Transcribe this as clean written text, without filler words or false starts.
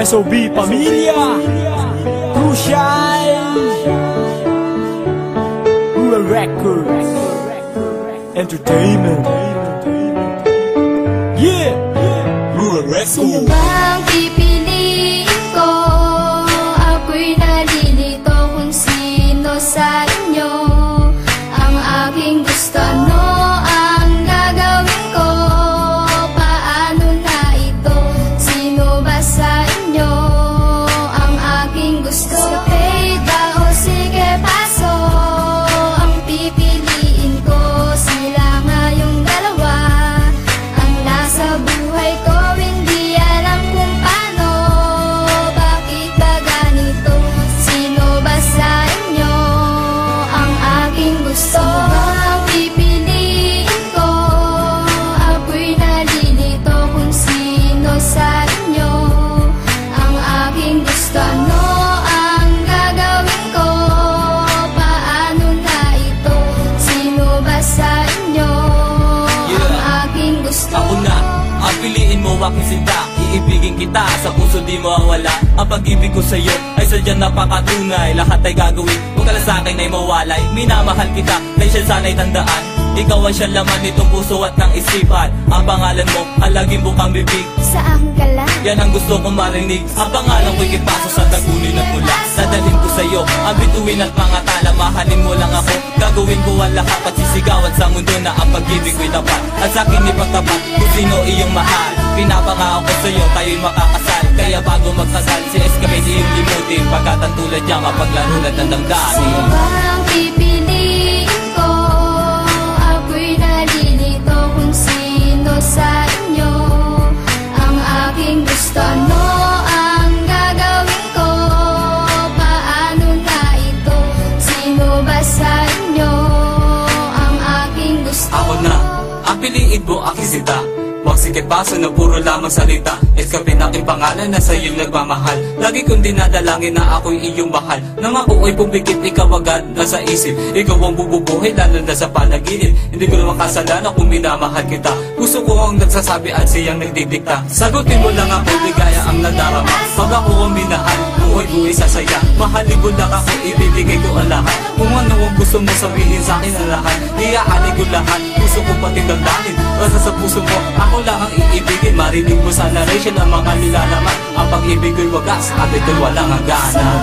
SOB Pamilya, Crucial, Rural Records, Entertainment. Yeah, Rural Records. Sino bang pipiliin ko? Ako'y nalilito kung sino sa inyo ang aking gusto. Ano ang gagawin ko? Paano na ito? Sino ba sa inyo ang aking gusto? Sige ba o sige paso? Ang pipiliin ko, sila nga yung dalawa ang nasa buhay ko. Hindi alam kung paano, bakit ba ganito? Sino ba sa inyo ang aking gusto? Ang pipiliin ko, ako'y nalilito kung sino sa inyo ang aking gusto. Ano ang gagawin ko? Paano na ito? Sino ba sa inyo ang aking gusto? Ako na, ang piliin mo aking sinta. Iibigin kita, sa puso di mawawala. Ang pag-ibig ko sa'yo ay sadyang napakatunay. Lahat ay gagawin, kung kala sa'kin ay mawalay. Minamahal kita, kaya siya sana'y tandaan. Ikaw ang siya laman nitong puso at ng isipan. Ang pangalan mo, ang laging bukang bibig. Sa akin ka lang. Yan ang gusto kong marinig. Ang pangalan ko'y kipaso sa tagunin at mula. Dadalhin ko sa'yo ang bituin at mga tala. Mahalin mo lang ako, gagawin ko ang lahat. Pagsisigawan sa mundo na ang pag-ibig ko'y tapat. At sa'kin ipagtapat kung sino iyong mahal. Pinapangako ko sa'yo, tayo'y makakasal. Kaya bago magkasal, si Escapade iyong limutin. Pagkat ang tulad niya mapaglalunad ng damdamin. Sino ba ang pipiliin ko? Ako'y nalilito kung sino sa inyo ang aking gusto. Ano ang gagawin ko? Paano na ito? Sino ba sa inyo ang aking gusto? Ako na, ang piliin mo aking sinta. Huwag sige paso na puro lamang salita. Escape na aking pangalan na sa'yo'y nagmamahal. Lagi kong dinadalangin na ako'y iyong mahal. Nang ako ay pumikit, ikaw agad nasa isip. Ikaw ang bububuhay lalo na sa panaginip. Hindi ko naman kasalanan kung minamahal kita. Puso ko ang nagsasabi at siyang nagdidikta. Sagutin mo lang ako, ligaya ang nadarama. Pag ako ang minahal, buhay-buhay sasaya. Mahalin mo lang ako, ibibigay ko ang lahat. Kung ano ang gusto mo sabihin sa'kin ang lahat, iaalay ko lahat, puso ko pati damdamin. Basta sa puso mo, ako lang ang iibigin. Marinig mo sa narration ang mga nilalaman. Ang pag-ibig ko'y wagas, at ito'y walang hangganan.